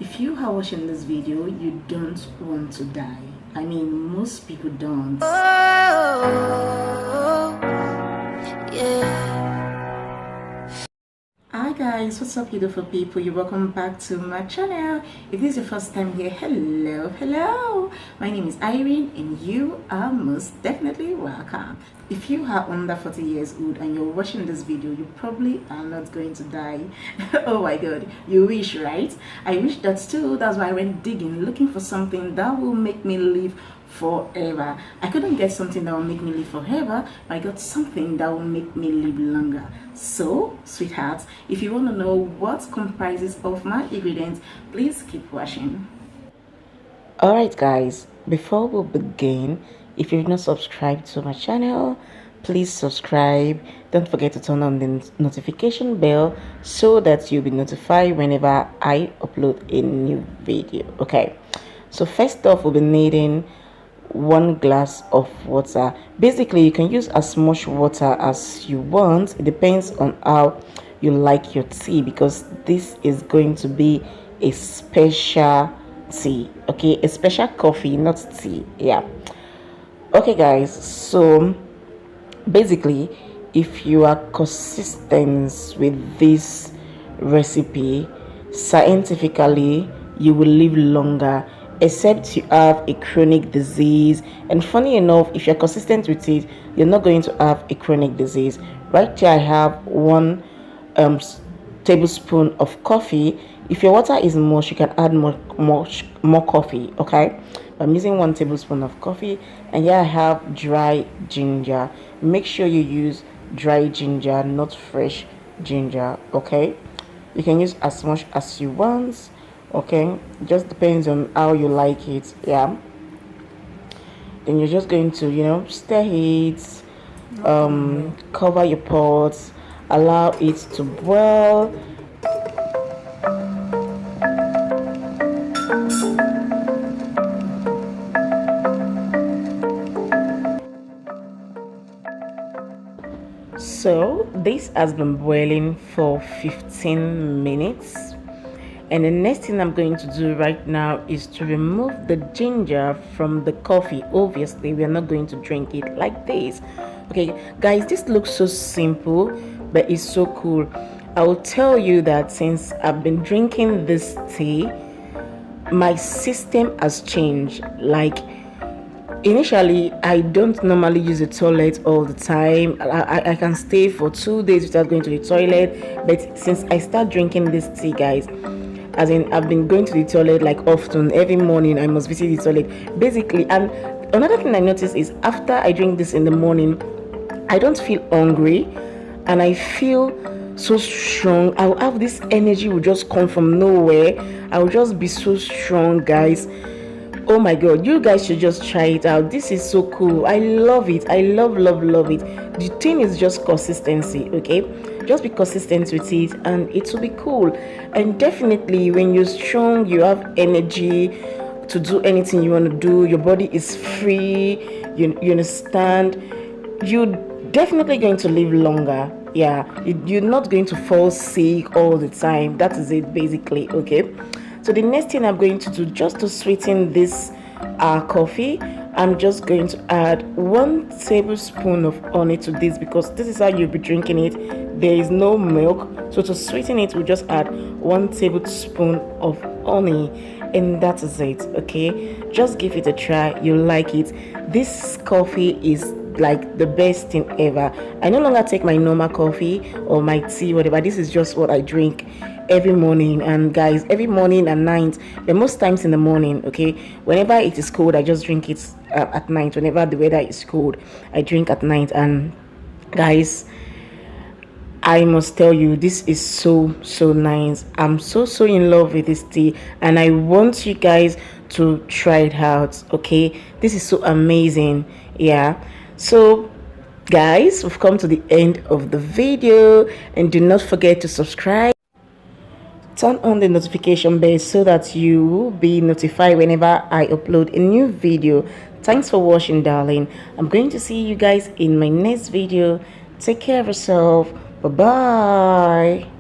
If you are watching this video, you don't want to die. I mean, most people don't. Oh, yeah. Hi guys, what's up beautiful people? You're welcome back to my channel. If this is your first time here, hello. My name is Irene and you are most definitely welcome. If you are under 40 years old and you're watching this video, you probably are not going to die. Oh my god, you wish, right? I wish that too. That's why I went digging, looking for something that will make me live forever. I couldn't get something that will make me live forever, but I got something that will make me live longer. So sweethearts, if you want to know what comprises of my ingredients, please keep watching. Alright guys, before we begin, if you've not subscribed to my channel, please subscribe. Don't forget to turn on the notification bell so that you'll be notified whenever I upload a new video. Okay, so first off, we'll be needing 1 glass of water. Basically, you can use as much water as you want. It depends on how you like your tea, because this is going to be a special tea, okay, a special coffee, not tea. Yeah, okay guys, so basically if you are consistent with this recipe, scientifically you will live longer, except you have a chronic disease. And funny enough, if you're consistent with it, you're not going to have a chronic disease. Right here I have 1 tablespoon of coffee. If your water is much, you can add more coffee. Okay, I'm using 1 tablespoon of coffee. And here I have dry ginger. Make sure you use dry ginger, not fresh ginger. Okay, you can use as much as you want. Okay, just depends on how you like it. Yeah, then you're just going to stir it, cover your pot, allow it to boil. So this has been boiling for 15 minutes. And the next thing I'm going to do right now is to remove the ginger from the coffee. Obviously, we are not going to drink it like this. Okay, guys, this looks so simple, but it's so cool. I will tell you that since I've been drinking this tea, my system has changed. Like, initially, I don't normally use the toilet all the time. I can stay for 2 days without going to the toilet. But since I start drinking this tea, guys, as in I've been going to the toilet like often. Every morning I must visit the toilet basically. And another thing I noticed is after I drink this in the morning, I don't feel hungry and I feel so strong. I will have this energy, will just come from nowhere. I will just be so strong, guys. Oh my god, you guys should just try it out. This is so cool. I love it. I love it. The thing is just consistency. Okay, just be consistent with it and it will be cool. And definitely when you're strong, you have energy to do anything you want to do. Your body is free. You understand, you're definitely going to live longer. Yeah, you're not going to fall sick all the time. That is it basically. Okay, so the next thing I'm going to do, just to sweeten this coffee, I'm just going to add 1 tablespoon of honey to this, because this is how you'll be drinking it. There is no milk, so to sweeten it, we just add 1 tablespoon of honey, and that is it. Okay, just give it a try. You'll like it. This coffee is like the best thing ever. I no longer take my normal coffee or my tea, whatever. This is just what I drink every morning. And guys, every morning and night, but most times in the morning. Okay, whenever it is cold, I just drink it at night. Whenever the weather is cold, I drink at night. And guys, I must tell you, this is so nice. I'm so in love with this tea and I want you guys to try it out. Okay, this is so amazing. Yeah, so guys, we've come to the end of the video, and do not forget to subscribe, turn on the notification bell so that you will be notified whenever I upload a new video. Thanks for watching, darling. I'm going to see you guys in my next video. Take care of yourself. Bye bye.